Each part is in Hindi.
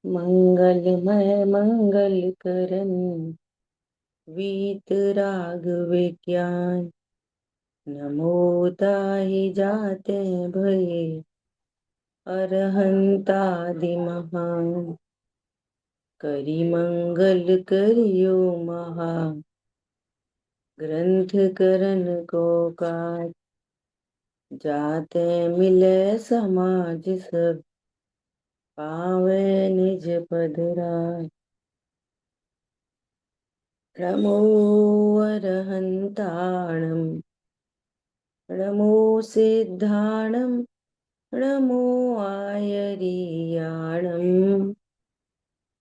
मंगलमय मंगल करन वीतराग विज्ञान। नमो ताहि जाते भये अरहंतादि महान। करि मंगल करियो महा ग्रंथ करन को काज। जाते मिले समाज सब पावे निज पद राज। नमो अरहंताणं नमो सिद्धाणं नमो आयर्याणं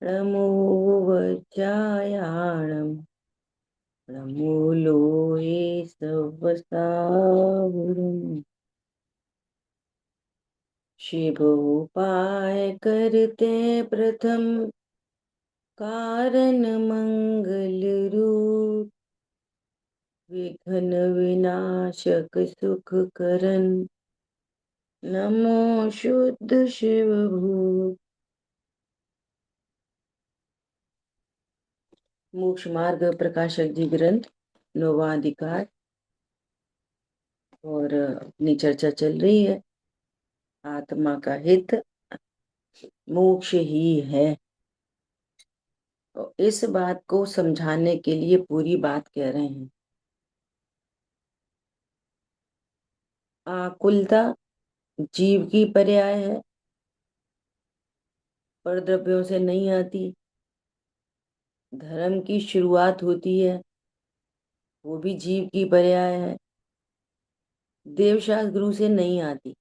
नमो वज्रायाणं नमो लोहे सवसावरम्। शिव उपाय करते प्रथम कारण मंगल रूप। विघ्न विनाशक सुख करन नमो शुद्ध शिव भूप। मोक्ष मार्ग प्रकाशक जी ग्रंथ नौवां अधिकार और अपनी चर्चा चल रही है। आत्मा का हित मोक्ष ही है। तो इस बात को समझाने के लिए पूरी बात कह रहे हैं। आकुलता जीव की पर्याय है, परद्रव्यों से नहीं आती। धर्म की शुरुआत होती है, वो भी जीव की पर्याय है, देवशास्त्र गुरु से नहीं आती।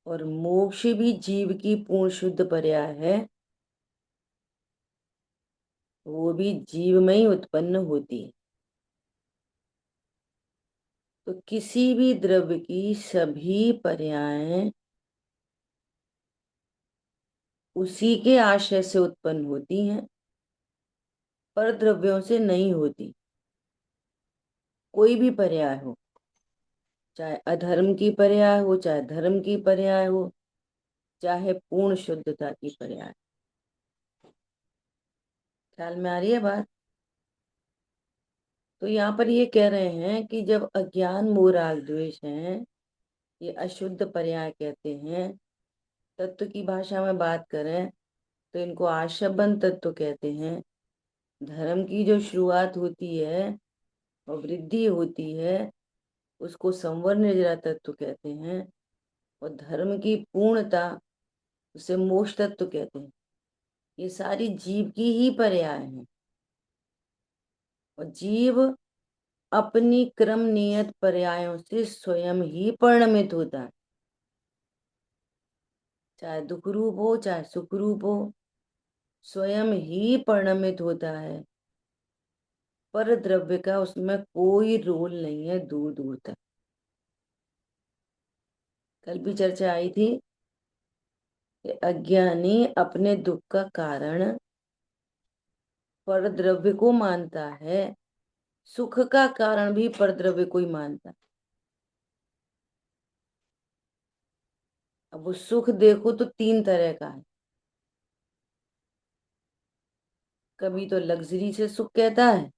और मोक्ष भी जीव की पूर्ण शुद्ध पर्याय है, वो भी जीव में ही उत्पन्न होती है। तो किसी भी द्रव्य की सभी पर्याय उसी के आशय से उत्पन्न होती हैं, पर द्रव्यों से नहीं होती। कोई भी पर्याय हो, चाहे अधर्म की पर्याय हो, चाहे धर्म की पर्याय हो, चाहे पूर्ण शुद्धता की पर्याय। ख्याल में आ रही है बात? तो यहाँ पर ये कह रहे हैं कि जब अज्ञान मोह राग द्वेष है, ये अशुद्ध पर्याय कहते हैं। तत्व की भाषा में बात करें तो इनको आशबन तत्व कहते हैं। धर्म की जो शुरुआत होती है और वृद्धि होती है, उसको संवर निर्जरा तत्व कहते हैं। और धर्म की पूर्णता, उसे मोक्ष तत्व कहते हैं। ये सारी जीव की ही पर्याय हैं। और जीव अपनी क्रम नियत पर्यायों से स्वयं ही परिणमित होता है। चाहे दुख रूप हो, चाहे सुख रूप हो, स्वयं ही परिणमित होता है। पर द्रव्य का उसमें कोई रोल नहीं है, दूर दूर तक। कल भी चर्चा आई थी कि अज्ञानी अपने दुख का कारण पर द्रव्य को मानता है, सुख का कारण भी पर द्रव्य को ही मानता है। अब वो सुख देखो तो तीन तरह का है। कभी तो लग्जरी से सुख कहता है,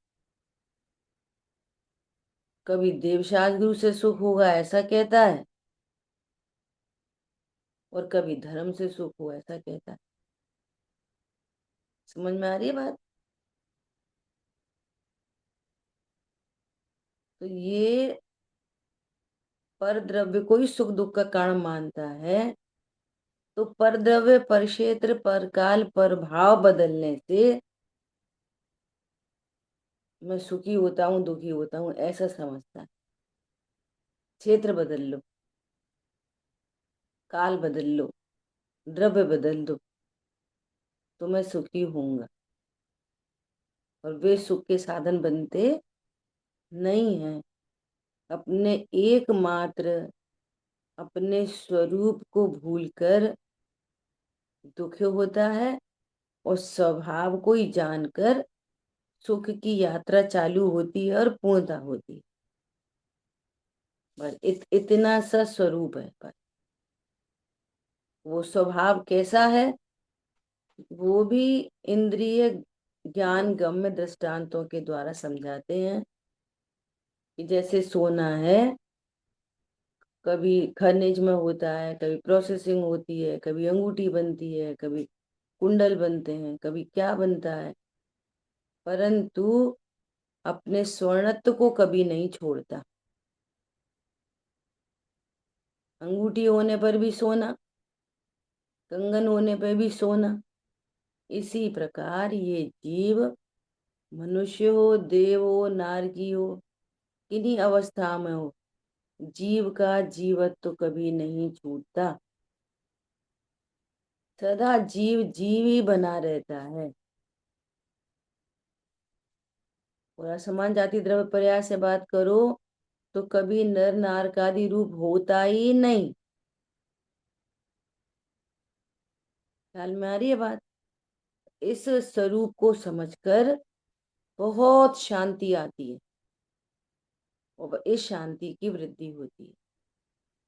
कभी देवशास्त्र गुरु से सुख होगा ऐसा कहता है, और कभी धर्म से सुख हो ऐसा कहता है। समझ में आ रही है बात? तो ये पर द्रव्य को ही सुख दुख का कारण मानता है। तो पर द्रव्य, पर क्षेत्र, पर काल, पर भाव बदलने से मैं सुखी होता हूँ, दुखी होता हूँ ऐसा समझता है। क्षेत्र बदल लो, काल बदल लो, द्रव्य बदल दो, तो मैं सुखी होऊंगा। और वे सुख के साधन बनते नहीं हैं। अपने एकमात्र अपने स्वरूप को भूलकर दुख होता है, और स्वभाव को ही जानकर सुख की यात्रा चालू होती है और पूर्णता होती है। बस इतना सा स्वरूप है। पर वो स्वभाव कैसा है, वो भी इंद्रिय ज्ञान गम्य दृष्टांतों के द्वारा समझाते हैं। कि जैसे सोना है, कभी खनिज में होता है, कभी प्रोसेसिंग होती है, कभी अंगूठी बनती है, कभी कुंडल बनते हैं, कभी क्या बनता है, परंतु अपने स्वर्णत्व को कभी नहीं छोड़ता। अंगूठी होने पर भी सोना, कंगन होने पर भी सोना। इसी प्रकार ये जीव, मनुष्य हो, देव हो, नारकी हो, किन्हीं अवस्था में हो, जीव का जीवत्व कभी नहीं छूटता। सदा जीव जीव ही बना रहता है। और असमान जाति द्रव्य पर्याय से बात करो तो कभी नर नार का आदि रूप होता ही नहीं। ख्याल में आ रही है बात? इस स्वरूप को समझकर बहुत शांति आती है और इस शांति की वृद्धि होती है।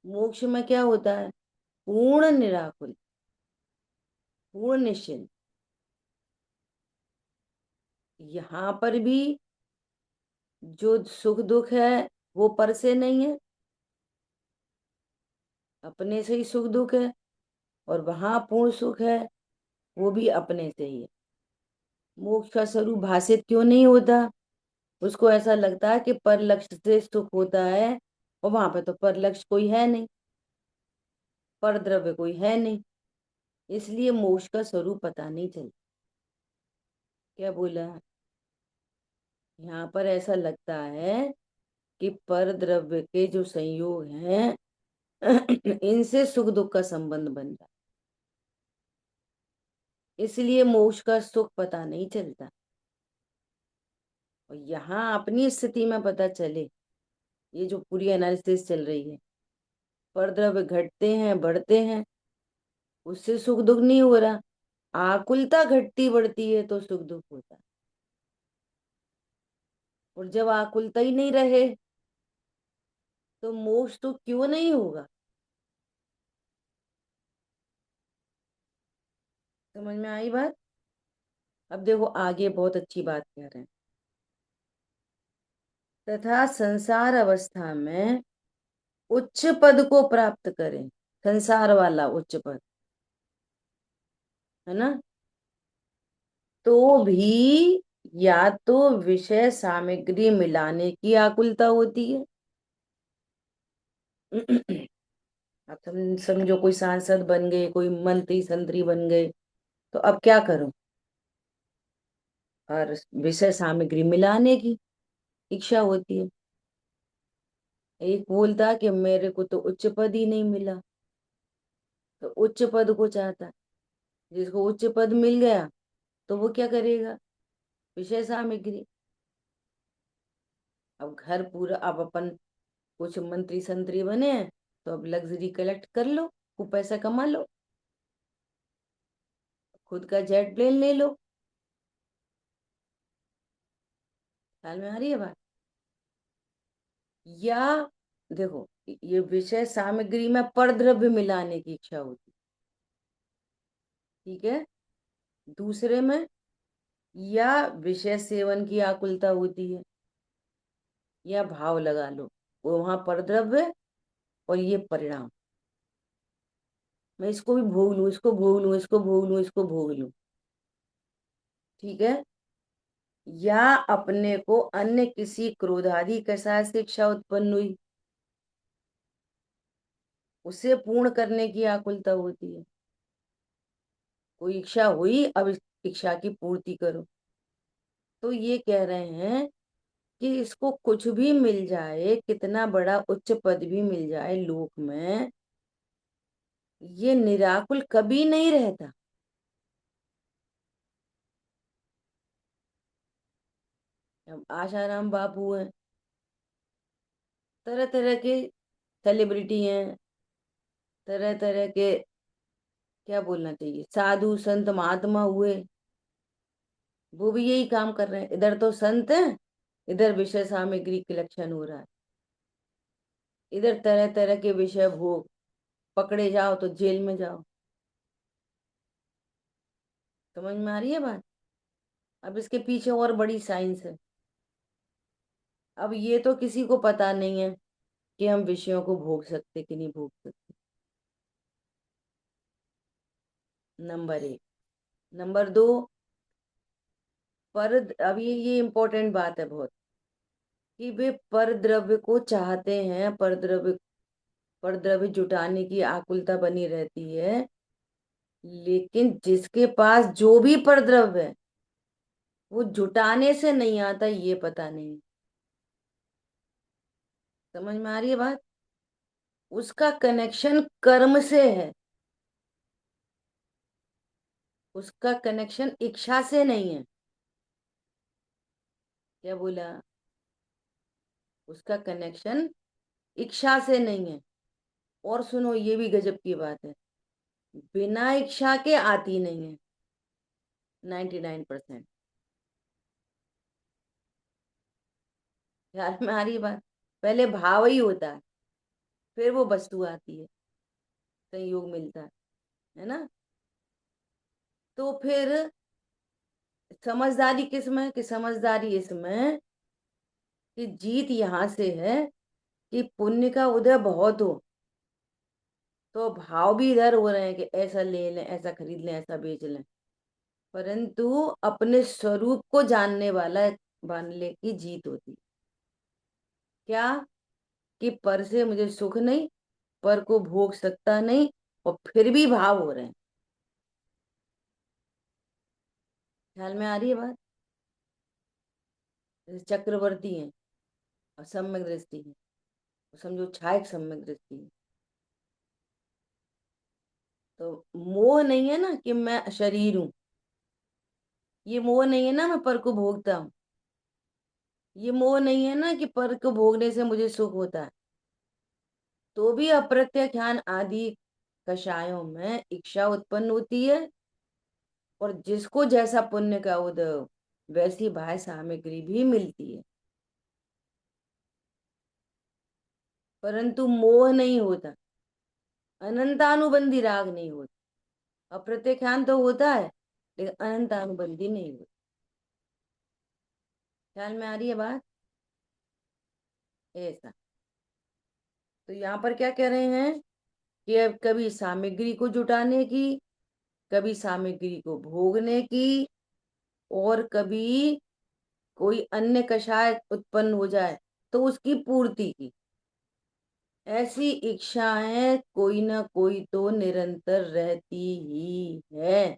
मोक्ष में क्या होता है? पूर्ण निराकुल, पूर्ण निश्चिंत। यहाँ पर भी जो सुख दुख है वो पर से नहीं है, अपने से ही सुख दुख है। और वहां पूर्ण सुख है, वो भी अपने से ही है। मोक्ष का स्वरूप भाषित क्यों नहीं होता? उसको ऐसा लगता है कि पर लक्ष्य से सुख होता है, और वहां पे तो पर लक्ष्य कोई है नहीं, पर द्रव्य कोई है नहीं, इसलिए मोक्ष का स्वरूप पता नहीं चलता। क्या बोला? यहाँ पर ऐसा लगता है कि पर द्रव्य के जो संयोग हैं इनसे सुख दुख का संबंध बन रहा, इसलिए मोक्ष का सुख पता नहीं चलता। और यहाँ अपनी स्थिति में पता चले, ये जो पूरी एनालिसिस चल रही है, पर द्रव्य घटते हैं बढ़ते हैं, उससे सुख दुख नहीं हो रहा। आकुलता घटती बढ़ती है तो सुख दुख होता है। और जब आकुलता ही नहीं रहे तो मोक्ष तो क्यों नहीं होगा? समझ में आई बात? अब देखो आगे बहुत अच्छी बात कह रहे हैं। तथा संसार अवस्था में उच्च पद को प्राप्त करें, संसार वाला उच्च पद, है ना, तो भी या तो विषय सामग्री मिलाने की आकुलता होती है। अब समझो कोई सांसद बन गए, कोई मंत्री संतरी बन गए, तो अब क्या करो? और विषय सामग्री मिलाने की इच्छा होती है। एक बोलता कि मेरे को तो उच्च पद ही नहीं मिला, तो उच्च पद को चाहता है। जिसको उच्च पद मिल गया तो वो क्या करेगा? विषय सामग्री। अब घर पूरा, अब अपन कुछ मंत्री संतरी बने हैं, तो अब लग्जरी कलेक्ट कर लो, खूब पैसा कमा लो, खुद का जेट प्लेन ले लो। ख्याल में आ रही है बात? या देखो, ये विषय सामग्री में परद्रव्य मिलाने की इच्छा होती, ठीक है। दूसरे में या विषय सेवन की आकुलता होती है, या भाव लगा लो, वो वहां परद्रव्य और ये परिणाम। मैं इसको भी भोग लूं, इसको भोग लूं, इसको भोग लूं, इसको भोग लूं, ठीक है। या अपने को अन्य किसी क्रोधादि कषाय से इच्छा उत्पन्न हुई, उसे पूर्ण करने की आकुलता होती है। कोई इच्छा हुई, अब इस इच्छा की पूर्ति करो। तो ये कह रहे हैं कि इसको कुछ भी मिल जाए, कितना बड़ा उच्च पद भी मिल जाए लोक में, ये निराकुल कभी नहीं रहता। अब आशाराम बापू हैं, तरह तरह के सेलिब्रिटी हैं, तरह तरह के, क्या बोलना चाहिए, साधु संत महात्मा हुए, वो भी यही काम कर रहे हैं। इधर तो संत हैं, इधर विषय सामग्री कलेक्शन हो रहा है, इधर तरह तरह के विषय भोग, पकड़े जाओ तो जेल में जाओ। समझ में आ रही है बात? अब इसके पीछे और बड़ी साइंस है। अब ये तो किसी को पता नहीं है कि हम विषयों को भोग सकते कि नहीं भोग सकते। नंबर एक। नंबर दो, पर अब ये इम्पोर्टेंट बात है बहुत, कि वे पर द्रव्य को चाहते हैं, पर द्रव्य जुटाने की आकुलता बनी रहती है, लेकिन जिसके पास जो भी पर द्रव्य है वो जुटाने से नहीं आता, ये पता नहीं। समझ में आ रही है बात? उसका कनेक्शन कर्म से है, उसका कनेक्शन इच्छा से नहीं है। क्या बोला? उसका कनेक्शन इच्छा से नहीं है। और सुनो, ये भी गजब की बात है, बिना इच्छा के आती नहीं है 99%। ख्याल में आ रही है बात? पहले भाव ही होता है, फिर वो वस्तु आती है, संयोग मिलता है ना? तो फिर समझदारी किसमें, कि समझदारी इसमें कि जीत यहाँ से है कि पुण्य का उदय बहुत हो, तो भाव भी इधर हो रहे हैं कि ऐसा ले लें, ऐसा खरीद लें, ऐसा बेच लें, परंतु अपने स्वरूप को जानने वाला वाले की जीत होती। क्या? कि पर से मुझे सुख नहीं, पर को भोग सकता नहीं, और फिर भी भाव हो रहे हैं। ख्याल में आ रही है बात? जैसे चक्रवर्ती हैं और सम्यक दृष्टि है, समझो छायक सम्यक दृष्टि है, तो मोह नहीं है ना कि मैं शरीर हूं, ये मोह नहीं है ना मैं पर को भोगता हूँ, ये मोह नहीं है ना कि पर को भोगने से मुझे सुख होता है। तो भी अप्रत्यक्षान आदि कषायों में इच्छा उत्पन्न होती है, और जिसको जैसा पुण्य का उदय वैसी बाह्य सामग्री भी मिलती है, परंतु मोह नहीं होता, अनंतानुबंधी राग नहीं होता। अप्रत्यक्षान तो होता है, लेकिन अनंतानुबंधी नहीं होता। ख्याल में आ रही है बात? ऐसा। तो यहाँ पर क्या कह रहे हैं कि अब कभी सामग्री को जुटाने की, कभी सामग्री को भोगने की, और कभी कोई अन्य कषाय उत्पन्न हो जाए तो उसकी पूर्ति की, ऐसी इच्छाएं कोई ना कोई तो निरंतर रहती ही है।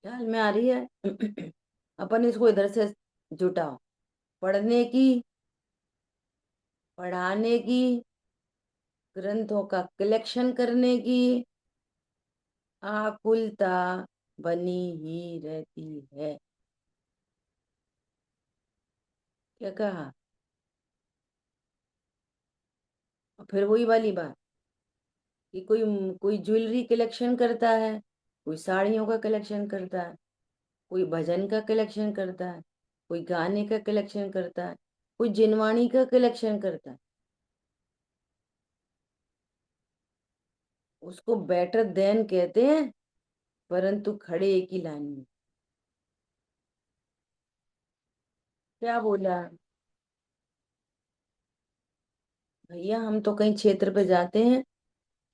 ख्याल में आ रही है? अपन इसको इधर से जुटाओ, पढ़ने की, पढ़ाने की, ग्रंथों का कलेक्शन करने की आकुलता बनी ही रहती है। क्या कहा? और फिर वही वाली बात, कि कोई कोई ज्वेलरी कलेक्शन करता है, कोई साड़ियों का कलेक्शन करता है, कोई भजन का कलेक्शन करता है, कोई गाने का कलेक्शन करता है, कोई जिनवाणी का कलेक्शन करता है। उसको बेटर देन कहते हैं, परंतु खड़े एक ही लाइन में। क्या बोला? भैया हम तो कहीं क्षेत्र पे जाते हैं,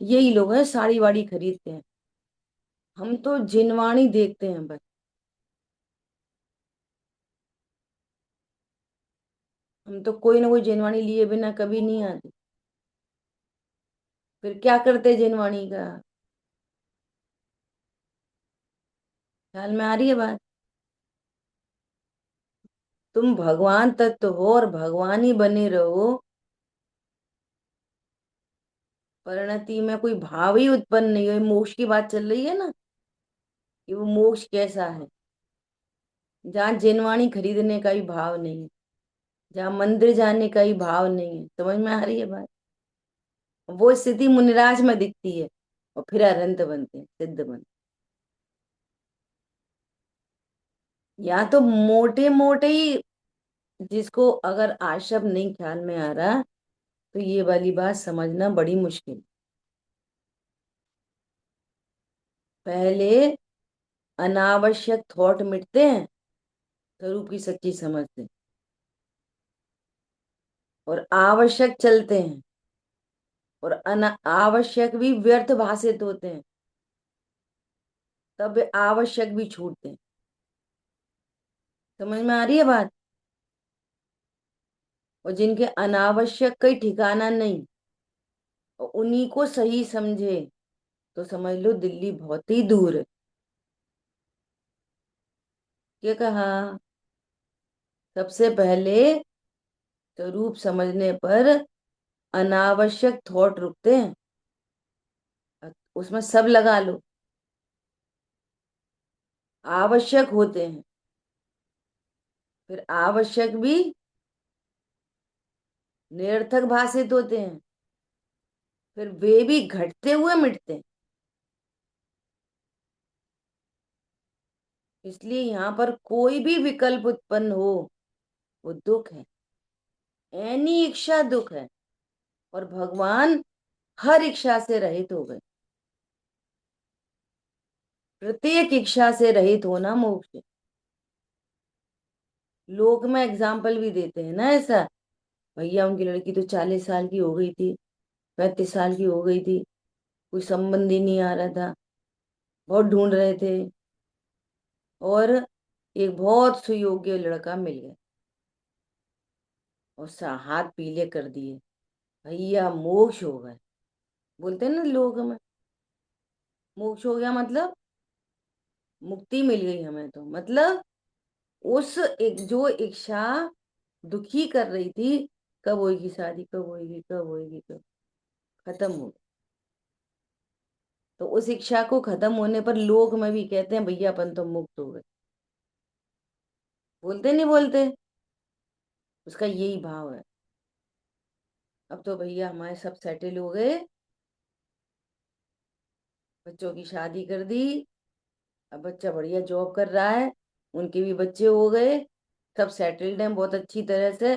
यही लोग हैं साड़ी वाड़ी खरीदते हैं, हम तो जिनवाणी देखते हैं बस। हम तो कोई ना कोई जिनवाणी लिए बिना कभी नहीं आते। फिर क्या करते जिनवाणी का? ख्याल में आ रही है बात? तुम भगवान तत्व हो और भगवान ही बने रहो, परिणति में कोई भाव ही उत्पन्न नहीं हो। मोक्ष की बात चल रही है ना, कि वो मोक्ष कैसा है, जहाँ जिनवाणी खरीदने का भी भाव नहीं है, जहाँ मंदिर जाने का ही भाव नहीं है। समझ में आ रही है बात? वो स्थिति मुनिराज में दिखती है, और फिर अरंत बनते हैं, सिद्ध बनते हैं। या तो मोटे मोटे ही, जिसको अगर आशब नहीं ख्याल में आ रहा, तो ये वाली बात समझना बड़ी मुश्किल। पहले अनावश्यक थॉट मिटते हैं स्वरूप की सच्ची समझ से, और आवश्यक चलते हैं, और अनावश्यक भी व्यर्थ भाषित होते हैं, तब वे आवश्यक भी छूटते हैं। समझ में आ रही है बात? और जिनके अनावश्यक कोई ठिकाना नहीं, और उन्हीं को सही समझे, तो समझ लो दिल्ली बहुत ही दूर है। क्या कहा? सबसे पहले स्वरूप समझने पर अनावश्यक थॉट रुकते हैं, उसमें सब लगा लो, आवश्यक होते हैं, फिर आवश्यक भी निरर्थक भाषित होते हैं, फिर वे भी घटते हुए मिटते हैं। इसलिए यहाँ पर कोई भी विकल्प उत्पन्न हो, वो दुख है, एनी इच्छा दुख है, और भगवान हर इच्छा से रहित हो गए। प्रत्येक इच्छा से रहित होना मोक्ष है। लोक में एग्जाम्पल भी देते हैं ना ऐसा, भैया उनकी लड़की तो 40 साल की हो गई थी, 35 साल की हो गई थी, कोई संबंध ही नहीं आ रहा था, बहुत ढूंढ रहे थे, और एक बहुत सुयोग्य लड़का मिल गया, और हाथ पीले कर दिए, भैया मोक्ष हो गए। बोलते हैं ना लोग में, मोक्ष हो गया मतलब मुक्ति मिल गई हमें, तो मतलब उस एक जो इच्छा दुखी कर रही थी, कब होगी शादी, कब होगी, कब होगी, कब, खत्म हो गई। तो उस इच्छा को खत्म होने पर लोग में भी कहते हैं भैया अपन तो मुक्त हो गए। बोलते नहीं बोलते? उसका यही भाव है। अब तो भैया हमारे सब सेटल हो गए, बच्चों की शादी कर दी, अब बच्चा बढ़िया जॉब कर रहा है, उनके भी बच्चे हो गए, सब सेटल्ड हैं बहुत अच्छी तरह से,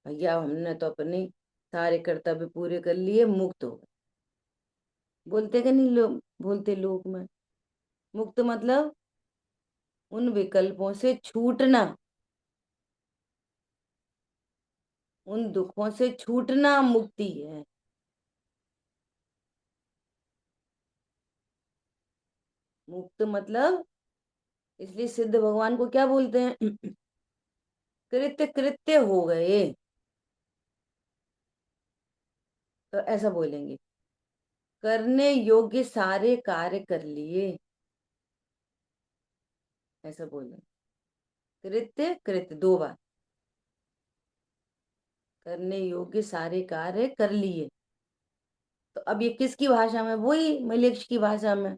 भैया हमने तो अपने सारे कर्तव्य पूरे कर लिए, मुक्त हो गए। बोलते कि नहीं लोग? बोलते लोग में। मुक्त मतलब उन विकल्पों से छूटना, उन दुखों से छूटना मुक्ति है। मुक्त मतलब, इसलिए सिद्ध भगवान को क्या बोलते हैं? कृत्य कृत्य हो गए, तो ऐसा बोलेंगे, करने योग्य सारे कार्य कर लिए, ऐसा बोलेंगे। कृत्य कृत्य दो बार, करने योग्य सारे कार्य कर लिए। तो अब ये किसकी भाषा में? वही मलेच्छ की भाषा में,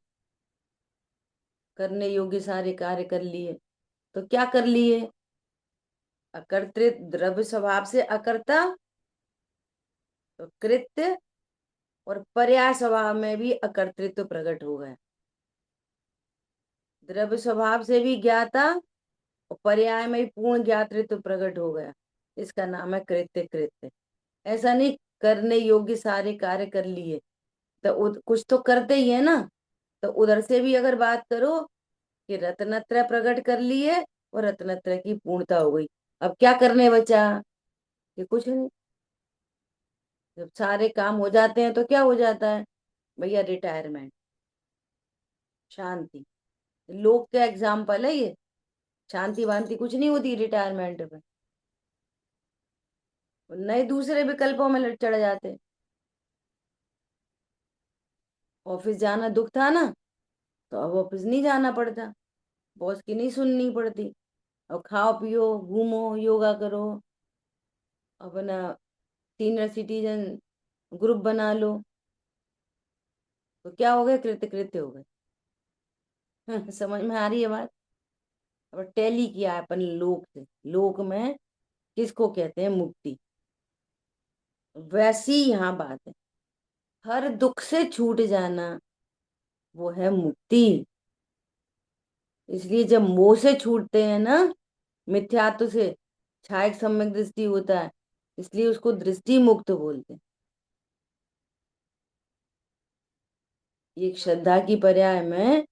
करने योग्य सारे कार्य कर लिए। तो क्या कर लिए? अकर्तृत द्रव्य स्वभाव से अकर्ता, तो कृत्य, और पर्याय स्वभाव में भी अकर्तृत्व प्रकट हो गया। द्रव्य स्वभाव से भी ज्ञाता, और पर्याय में भी पूर्ण ज्ञातृत्व प्रकट हो गया। इसका नाम है कृत्य कृत्य। ऐसा नहीं करने योग्य सारे कार्य कर लिए, तो कुछ तो करते ही है ना। तो उधर से भी अगर बात करो कि रत्नत्रय प्रकट कर लिए, और रत्नत्रय की पूर्णता हो गई, अब क्या करने बचा? ये कुछ नहीं। जब सारे काम हो जाते हैं तो क्या हो जाता है भैया? रिटायरमेंट, शांति। लोग का एग्जाम्पल है ये। शांति वांति कुछ नहीं होती रिटायरमेंट में, नए दूसरे विकल्पों में चढ़ जाते। ऑफिस जाना दुख था ना, तो अब ऑफिस नहीं जाना पड़ता, बॉस की नहीं सुननी पड़ती, अब खाओ पियो घूमो योगा करो, अपना सीनियर सिटीजन ग्रुप बना लो, तो क्या हो गए? कृत्य कृत्य हो गए। समझ में आ रही है बात? अब टैली किया है अपन लोक से, लोक में किसको कहते हैं? मुक्ति। वैसी यहाँ बात है, हर दुख से छूट जाना, वो है मुक्ति। इसलिए जब मोह से छूटते हैं ना, मिथ्यात्व से, छायक सम्यक दृष्टि होता है, इसलिए उसको दृष्टि मुक्त बोलते हैं। ये श्रद्धा की पर्याय में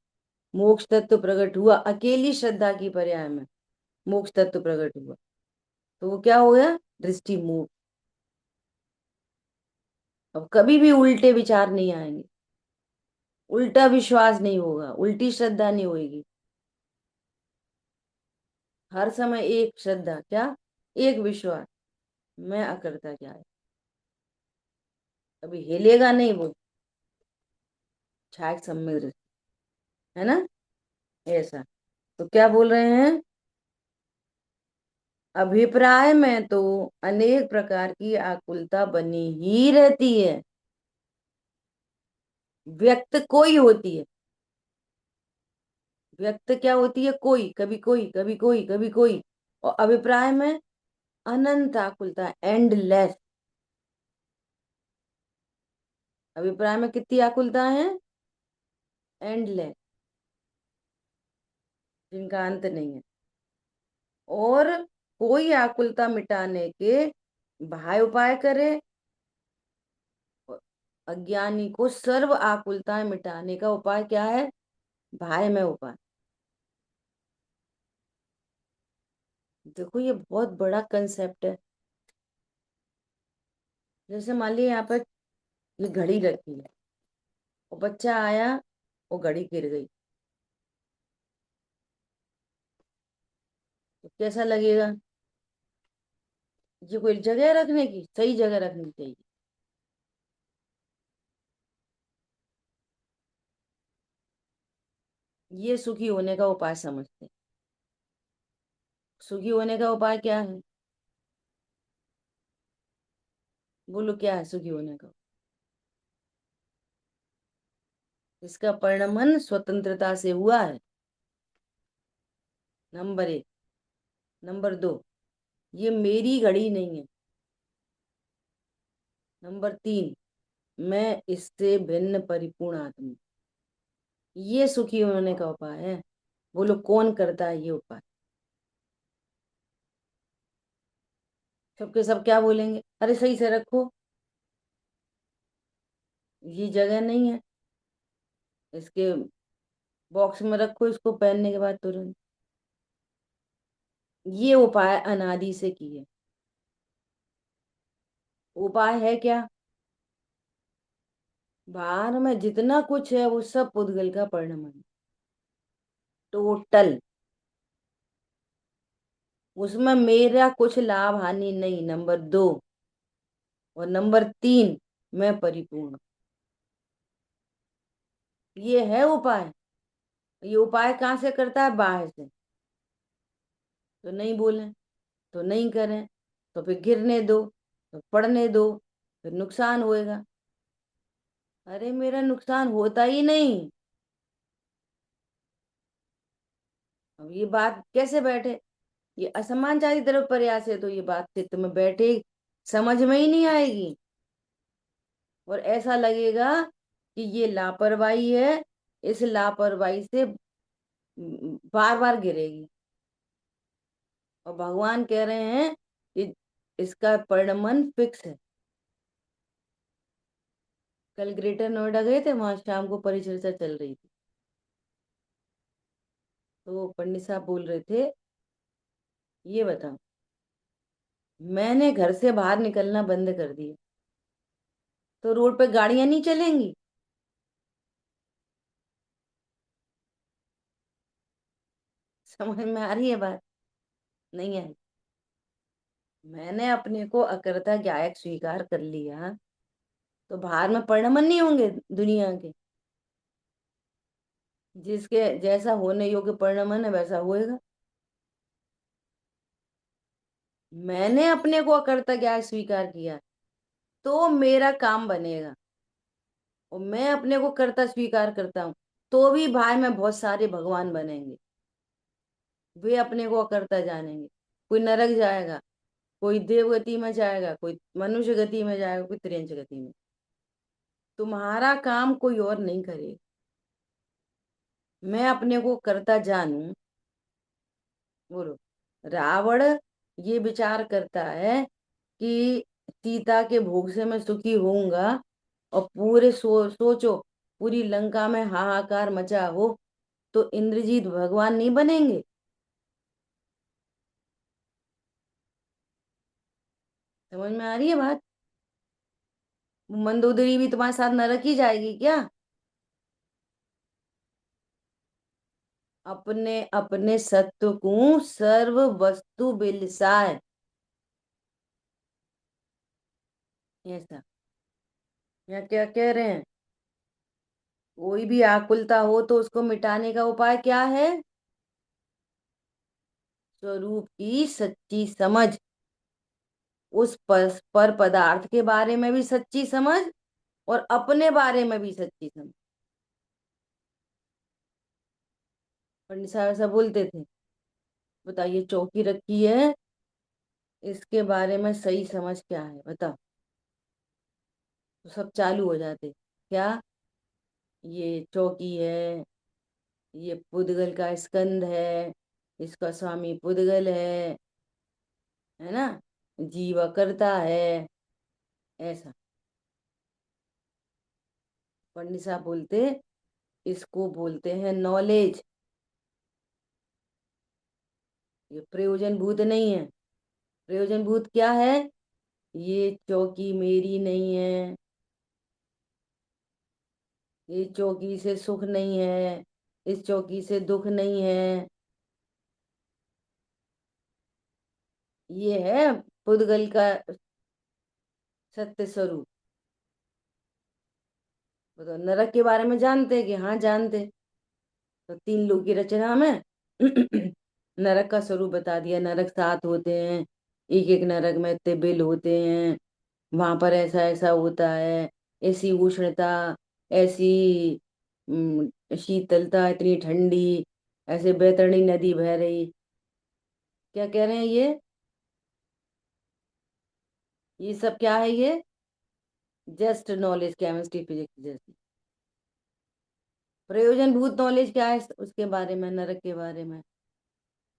मोक्ष तत्व प्रकट हुआ, अकेली श्रद्धा की पर्याय में मोक्ष तत्व प्रकट हुआ, तो वो क्या हो गया? दृष्टि मोक्ष। अब कभी भी उल्टे विचार नहीं आएंगे, उल्टा विश्वास नहीं होगा, उल्टी श्रद्धा नहीं होगी। हर समय एक श्रद्धा, क्या? एक विश्वास, मैं अकर्ता क्या है, कभी हिलेगा नहीं वो, छाया सम्यक दृष्टि, है ना? ऐसा। तो क्या बोल रहे हैं? अभिप्राय में तो अनेक प्रकार की आकुलता बनी ही रहती है, व्यक्त कोई होती है। व्यक्त क्या होती है? कोई, कभी कोई, कभी कोई, कभी कोई। और अभिप्राय में अनंत आकुलता, एंडलेस। अभिप्राय में कितनी आकुलता है? एंडलेस, जिनका अंत नहीं है। और कोई आकुलता मिटाने के बाह्य उपाय करे, अज्ञानी को सर्व आकुलताएं मिटाने का उपाय क्या है? बाह्य में उपाय। देखो ये बहुत बड़ा कंसेप्ट है। जैसे मान लीजिए यहाँ पर ये घड़ी रखी है, और बच्चा आया, वो घड़ी गिर गई, तो कैसा लगेगा? ये कोई जगह रखने की, सही जगह रखनी चाहिए। ये सुखी होने का उपाय समझते हैं। सुखी होने का उपाय क्या है? बोलो क्या है सुखी होने का? इसका परिणमन स्वतंत्रता से हुआ है, नंबर एक। नंबर दो, ये मेरी घड़ी नहीं है। नंबर तीन, मैं इससे भिन्न परिपूर्ण आत्मा। ये सुखी होने का उपाय है। बोलो कौन करता है ये उपाय? सबके सब क्या बोलेंगे? अरे सही से रखो, ये जगह नहीं है, इसके बॉक्स में रखो, इसको पहनने के बाद तुरंत। ये उपाय अनादि से किए। उपाय है क्या? बाहर में जितना कुछ है वो सब पुद्गल का परिणाम है, टोटल। उसमें मेरा कुछ लाभ हानि नहीं, नंबर दो। और नंबर तीन, मैं परिपूर्ण। ये है उपाय। ये उपाय कहाँ से करता है? बाहर से। तो नहीं बोले, तो नहीं करें, तो फिर गिरने दो, तो पढ़ने दो, फिर नुकसान होएगा। अरे मेरा नुकसान होता ही नहीं। अब ये बात कैसे बैठे? ये असमानचारी तरफ प्रयास है, तो ये बात चित्त में बैठे, समझ में ही नहीं आएगी। और ऐसा लगेगा कि ये लापरवाही है, इस लापरवाही से बार बार गिरेगी। और भगवान कह रहे हैं कि इसका परिणमन फिक्स है। कल ग्रेटर नोएडा गए थे, वहां शाम को परिचर्चा चल रही थी, तो पंडित साहब बोल रहे थे, ये बताओ, मैंने घर से बाहर निकलना बंद कर दिया, तो रोड पे गाड़ियां नहीं चलेंगी? समझ में आ रही है बात? नहीं है? मैंने अपने को अकर्ता ज्ञायक स्वीकार कर लिया, तो बाहर में परिणमन नहीं होंगे दुनिया के? जिसके जैसा होने योग्य परिणमन है वैसा होएगा। मैंने अपने को अकर्ता ज्ञायक स्वीकार किया, तो मेरा काम बनेगा। और मैं अपने को कर्ता स्वीकार करता हूँ, तो भी भाई में बहुत सारे भगवान बनेंगे। वे अपने को अकर्ता जानेंगे। कोई नरक जाएगा, कोई देवगति में जाएगा, कोई मनुष्य गति में जाएगा, कोई त्रियंच गति में। तुम्हारा काम कोई और नहीं करेगा। मैं अपने को कर्ता जानूं। बोलो। रावण ये विचार करता है कि सीता के भोग से मैं सुखी होऊंगा, और पूरे सोचो, पूरी लंका में हाहाकार मचा हो, तो इंद्रजीत भगवान नहीं बनेंगे? समझ में आ रही है बात? मंदोदरी भी तुम्हारे साथ नरक ही जाएगी क्या? अपने अपने सत्व को सर्व वस्तु बिलसाय, ऐसा। या क्या कह रहे हैं? कोई भी आकुलता हो तो उसको मिटाने का उपाय क्या है? स्वरूप की सच्ची समझ, उस पर पदार्थ के बारे में भी सच्ची समझ, और अपने बारे में भी सच्ची समझ। पंडित साहब ऐसा बोलते थे। बताइए, चौकी रखी है, इसके बारे में सही समझ क्या है बताओ? तो सब चालू हो जाते। क्या? ये चौकी है, ये पुद्गल का स्कंद है, इसका स्वामी पुद्गल है ना, जीवा करता है, ऐसा। पंडित साहब बोलते, इसको बोलते हैं नॉलेज। ये प्रयोजन भूत नहीं है। प्रयोजन भूत क्या है? ये चौकी मेरी नहीं है, ये चौकी से सुख नहीं है, इस चौकी से दुख नहीं है। ये है पुद्गल का सत्य स्वरूप। तो नरक के बारे में जानते हैं कि? हाँ जानते। तो तीन लोक की रचना में नरक का स्वरूप बता दिया। नरक सात होते हैं, एक एक नरक में इतने बिल होते हैं, वहां पर ऐसा ऐसा होता है, ऐसी उष्णता, ऐसी शीतलता, इतनी ठंडी, ऐसे बैतरणी नदी बह रही। क्या कह रहे हैं ये सब क्या है ये? जस्ट नॉलेज, केमिस्ट्री फिजिक्स जैसी। प्रयोजन भूत नॉलेज क्या है उसके बारे में, नरक के बारे में?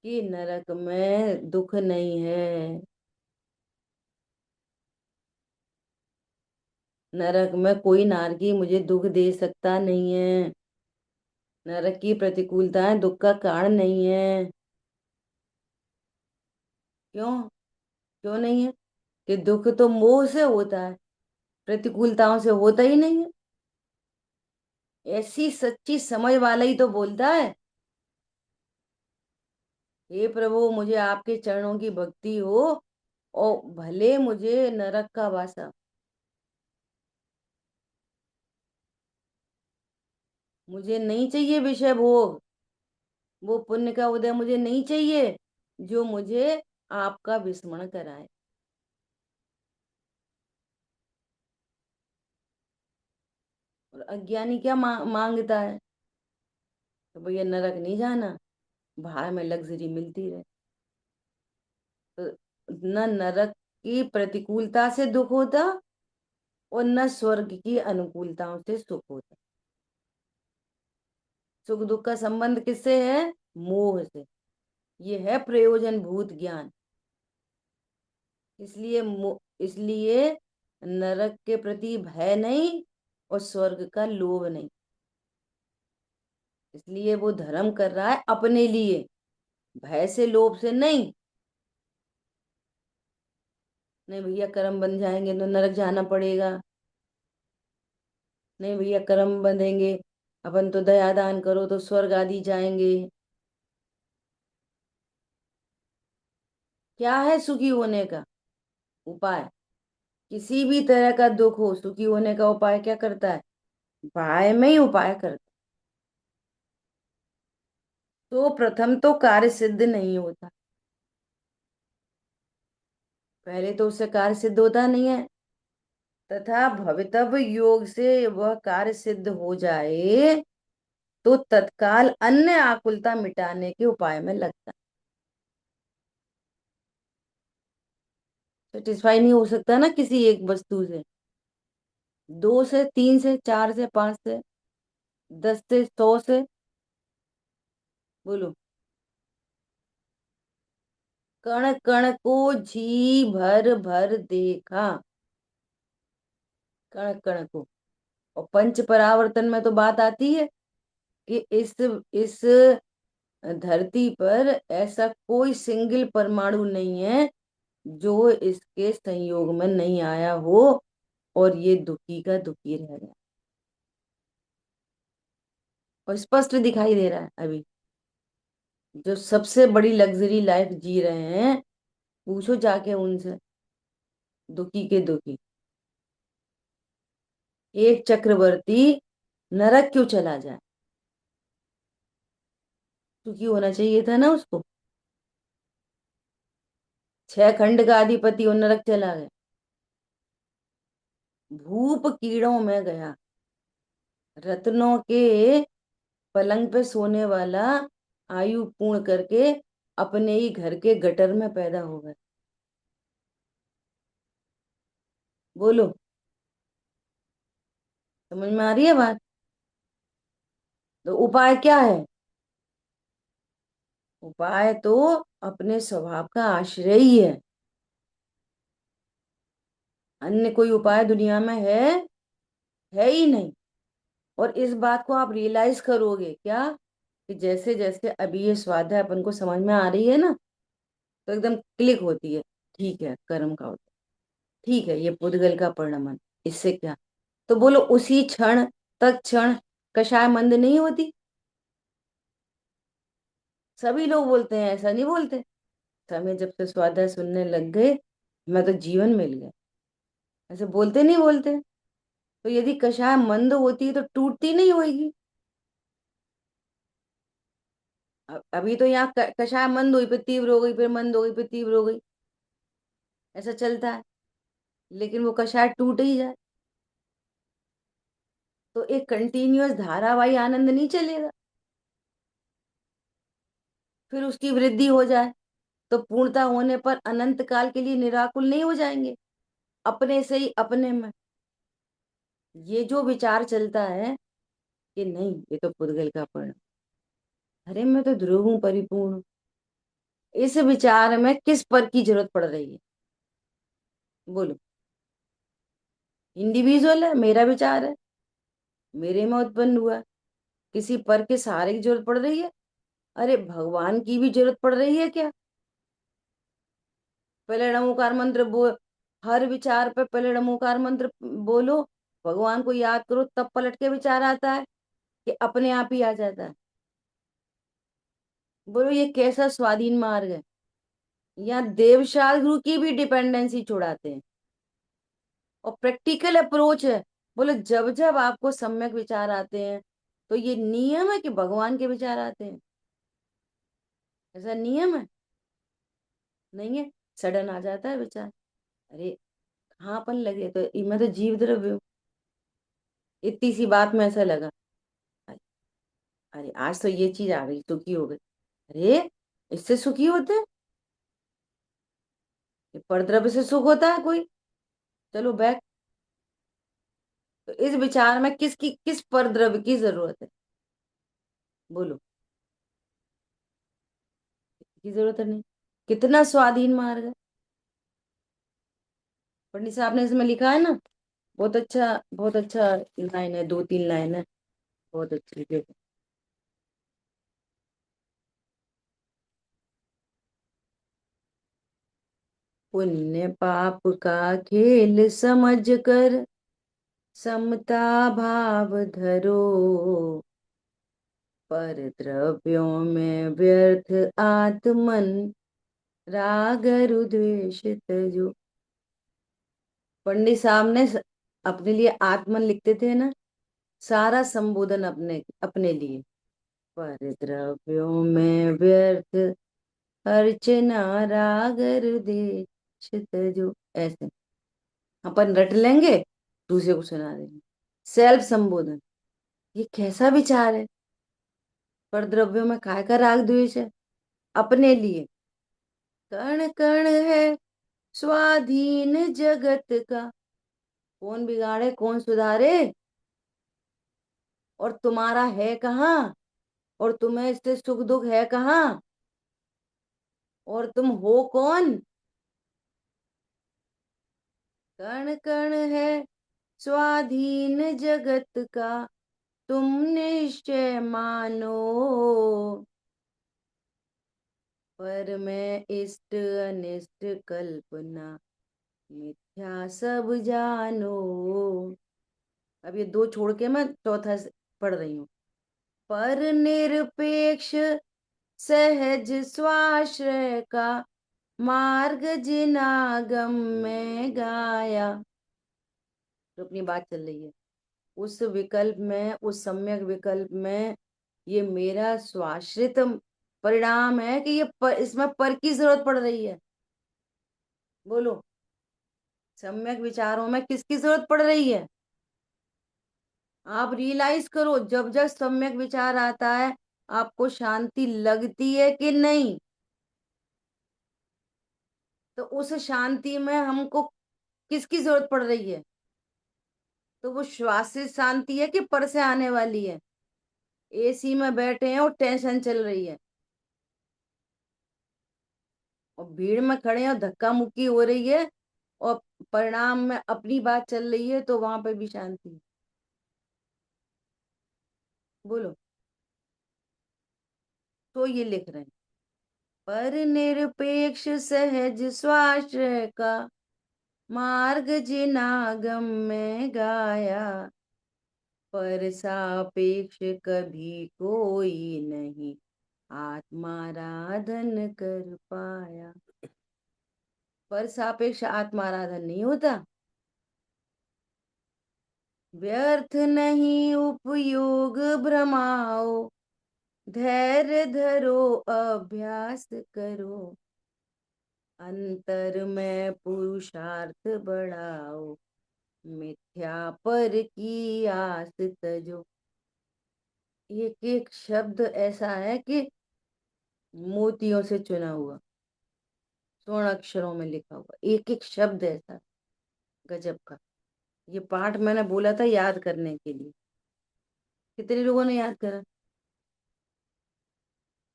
कि नरक में दुख नहीं है, नरक में कोई नारकी मुझे दुख दे सकता नहीं है, नरक की प्रतिकूलताएं दुख का कारण नहीं है। क्यों? क्यों नहीं है? कि दुख तो मोह से होता है, प्रतिकूलताओं से होता ही नहीं है। ऐसी सच्ची समझ वाला ही तो बोलता है, हे प्रभु मुझे आपके चरणों की भक्ति हो, और भले मुझे नरक का वासा। मुझे नहीं चाहिए विषय भोग, वो पुण्य का उदय मुझे नहीं चाहिए जो मुझे आपका विस्मरण कराए। और अज्ञानी क्या मांगता है? तो भैया नरक नहीं जाना, बाहर में लग्जरी मिलती रहे। तो न नरक की प्रतिकूलता से दुख होता, और न स्वर्ग की अनुकूलताओं से सुख होता। सुख दुख का संबंध किससे है? मोह से। ये है प्रयोजन भूत ज्ञान। इसलिए नरक के प्रति भय नहीं, और स्वर्ग का लोभ नहीं। इसलिए वो धर्म कर रहा है अपने लिए, भय से लोभ से नहीं। नहीं भैया कर्म बन जाएंगे तो नरक जाना पड़ेगा, नहीं भैया कर्म बंधेंगे, अपन तो दया दान करो तो स्वर्ग आदि जाएंगे। क्या है सुखी होने का उपाय? किसी भी तरह का दुख हो, सुखी होने का उपाय क्या करता है? उपाय में ही उपाय करता। तो प्रथम तो कार्य सिद्ध नहीं होता, पहले तो उससे कार्य सिद्ध होता नहीं है। तथा भवितव्य योग से वह कार्य सिद्ध हो जाए तो तत्काल अन्य आकुलता मिटाने के उपाय में लगता। सेटिस्फाई नहीं हो सकता ना किसी एक वस्तु से, दो से, तीन से, चार से, पांच से, 10 से, 100 से। बोलो। कण कण को जी भर भर देखा, कण कण को। और पंच परावर्तन में तो बात आती है कि इस धरती पर ऐसा कोई सिंगल परमाणु नहीं है जो इसके संयोग में नहीं आया हो और ये दुखी का दुखी रह गया। और स्पष्ट दिखाई दे रहा है अभी। जो सबसे बड़ी लग्जरी लाइफ जी रहे हैं, पूछो जाके उनसे, दुखी के दुखी। एक चक्रवर्ती नरक क्यों चला जाए? दुखी होना चाहिए था ना उसको। 6 खंड का अधिपति वो नरक चला गया। भूप कीड़ों में गया। रत्नों के पलंग पे सोने वाला आयु पूर्ण करके अपने ही घर के गटर में पैदा हो गया। बोलो, समझ में आ रही है बात? तो उपाय क्या है? उपाय तो अपने स्वभाव का आश्रय ही है। अन्य कोई उपाय दुनिया में है ही नहीं। और इस बात को आप रियलाइज करोगे क्या, कि जैसे जैसे अभी ये स्वाध्याय अपन को समझ में आ रही है ना, तो एकदम क्लिक होती है। ठीक है, कर्म का होता है, ठीक है, ये पुद्गल का परिणमन, इससे क्या? तो बोलो, उसी क्षण, तत्क्षण कषाय मंद नहीं होती? सभी लोग बोलते हैं, ऐसा नहीं बोलते। समय जब से स्वाध्याय सुनने लग गए, मैं तो जीवन मिल गया, ऐसे बोलते नहीं बोलते? तो यदि कषाय मंद होती है तो टूटती नहीं होगी। अभी तो यहाँ कषाय मंद हुई, फिर तीव्र हो गई, फिर मंद हो गई, फिर तीव्र हो गई, ऐसा चलता है। लेकिन वो कषाय टूट ही जाए तो एक कंटिन्यूअस धारावाही आनंद नहीं चलेगा। फिर उसकी वृद्धि हो जाए तो पूर्णता होने पर अनंत काल के लिए निराकुल नहीं हो जाएंगे अपने से ही अपने में? ये जो विचार चलता है कि नहीं, ये तो पुद्गल का परिणाम, अरे मैं तो ध्रुव हूं, परिपूर्ण हूं, इस विचार में किस पर की जरूरत पड़ रही है? बोलो। इंडिविजुअल है, मेरा विचार है, मेरे में उत्पन्न हुआ है। किसी पर के सहारे की जरूरत पड़ रही है? अरे भगवान की भी जरूरत पड़ रही है क्या? पहले नमोकार मंत्र बोल, हर विचार पे पहले नमोकार मंत्र बोलो, भगवान को याद करो, तब पलट के विचार आता है कि अपने आप ही आ जाता है? बोलो, ये कैसा स्वाधीन मार्ग है? यहाँ देवशाल गुरु की भी डिपेंडेंसी छुड़ाते हैं और प्रैक्टिकल अप्रोच है। बोलो, जब जब आपको सम्यक विचार आते हैं तो ये नियम है कि भगवान के विचार आते हैं? ऐसा नियम है? नहीं है। सडन आ जाता है विचार। अरे कहाँ अपन लगे, तो मैं तो जीव द्रव्य हूँ। इतनी सी बात में ऐसा लगा, अरे अरे, आज तो ये चीज आ गई, सुखी हो गई। अरे इससे सुखी होते हैं? ये परद्रव्य से सुख होता है कोई? चलो बैक। तो इस विचार में किस परद्रव्य की जरूरत है? बोलो, की जरूरत नहीं। कितना स्वाधीन मार्ग है। पंडित साहब ने इसमें लिखा है ना, बहुत अच्छा, बहुत अच्छा लाइन है, 2-3 लाइन है, बहुत अच्छी, देखो। पुण्य पाप का खेल समझ कर समता भाव धरो, पर द्रव्यों में व्यर्थ आत्मन राग द्वेष तजो। पंडित साहब ने अपने लिए आत्मन लिखते थे ना, सारा संबोधन अपने अपने लिए। पर द्रव्यों में व्यर्थ अर्चना राग द्वेष तजो, ऐसे अपन रट लेंगे, दूसरे को सुना देंगे। सेल्फ संबोधन, ये कैसा विचार है? पर द्रव्यों में काय का राग द्वेष है? अपने लिए। कण कण है स्वाधीन जगत का, कौन बिगाड़े कौन सुधारे? और तुम्हारा है कहाँ? और तुम्हें इससे सुख दुख है कहाँ? और तुम हो कौन? कण कण है स्वाधीन जगत का, तुम निश्चय मानो, पर मैं इष्ट अनिष्ट कल्पना मिथ्या सब जानो। अब ये दो छोड़ के मैं चौथा पढ़ रही हूँ। पर निरपेक्ष सहज स्वाश्रय का मार्ग जिनागम में गाया। तो अपनी बात चल रही है उस विकल्प में, उस सम्यक विकल्प में ये मेरा स्वाश्रित परिणाम है कि इसमें पर की जरूरत पड़ रही है। बोलो, सम्यक विचारों में किसकी जरूरत पड़ रही है? आप रियलाइज करो, जब जब सम्यक विचार आता है आपको शांति लगती है कि नहीं? तो उस शांति में हमको किसकी जरूरत पड़ रही है? तो वो श्वासित शांति है कि पर से आने वाली है? एसी में बैठे हैं और टेंशन चल रही है, और भीड़ में खड़े हैं और धक्का मुक्की हो रही है, और परिणाम में अपनी बात चल रही है, तो वहां पे भी शांति है। बोलो। तो ये लिख रहे हैं, पर निरपेक्ष सहज स्वाश्रय का मार्ग जिनागम में गाया, पर सापेक्ष कभी कोई नहीं आत्माराधन कर पाया। पर सापेक्ष आत्माराधन नहीं होता। व्यर्थ नहीं उपयोग भ्रमाओ, धैर्य धरो अभ्यास करो, अंतर में पुरुषार्थ बढ़ाओ, मिथ्या पर की आस तजो। एक एक शब्द ऐसा है कि मोतियों से चुना हुआ, स्वर्ण अक्षरों में लिखा हुआ, एक एक शब्द ऐसा गजब का। ये पाठ मैंने बोला था याद करने के लिए, कितने लोगों ने याद करा?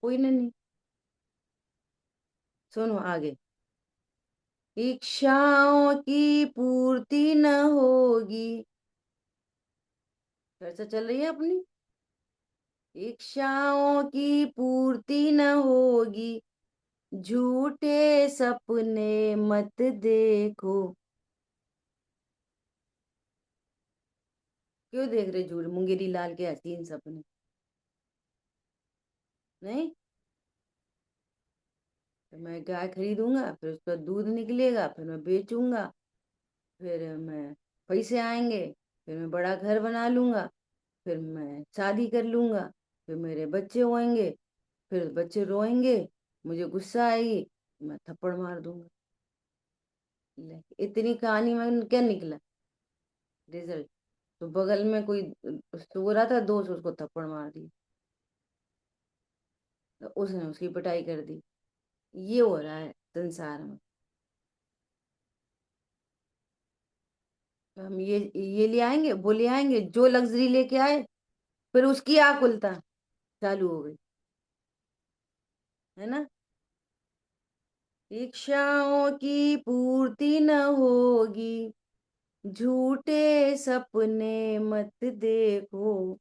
कोई ने नहीं। सुनो आगे। इच्छाओं की पूर्ति न होगी, चर्चा चल रही है अपनी। इच्छाओं की पूर्ति न होगी, झूठे सपने मत देखो। क्यों देख रहे झूठ? मुंगेरी लाल के हसीन सपने नहीं? तो मैं गाय खरीदूंगा, फिर उसका दूध निकलेगा, फिर मैं बेचूंगा, फिर मैं पैसे आएंगे, फिर मैं बड़ा घर बना लूंगा, फिर मैं शादी कर लूंगा, फिर मेरे बच्चे होंगे, फिर बच्चे रोएंगे, मुझे गुस्सा आएगी, मैं थप्पड़ मार दूंगा। इतनी कहानी में क्या निकला रिजल्ट? तो बगल में कोई सो रहा था दोस्त, उसको थप्पड़ मार दी, तो उसने उसकी पिटाई कर दी। ये हो रहा है संसार में। तो हम ये ले आएंगे, वो ले आएंगे, जो लग्जरी लेके आए, फिर उसकी आकुलता चालू हो गई, है ना? इच्छाओं की पूर्ति न होगी, झूठे सपने मत देखो,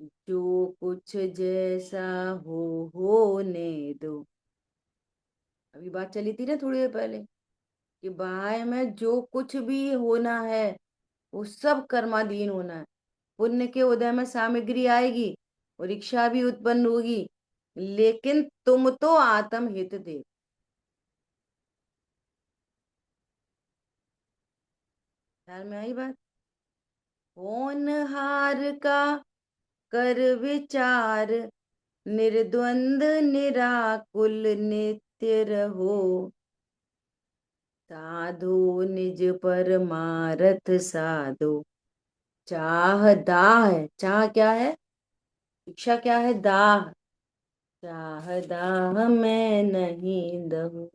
जो कुछ जैसा होने दो। अभी बात चली थी ना थोड़ी देर पहले कि बाहर में जो कुछ भी होना है वो सब कर्माधीन होना है। पुण्य के उदय में सामग्री आएगी और इच्छा भी उत्पन्न होगी, लेकिन तुम तो आत्म हित दे। ख्याल में आई बात? होनहार का कर विचार, निर्द्वंद निराकुल नित्य रहो, साधो निज परमारथ साधो। चाह दाह है, चाह क्या है? इच्छा क्या है? दाह। चाह दाह मैं नहीं दहूं,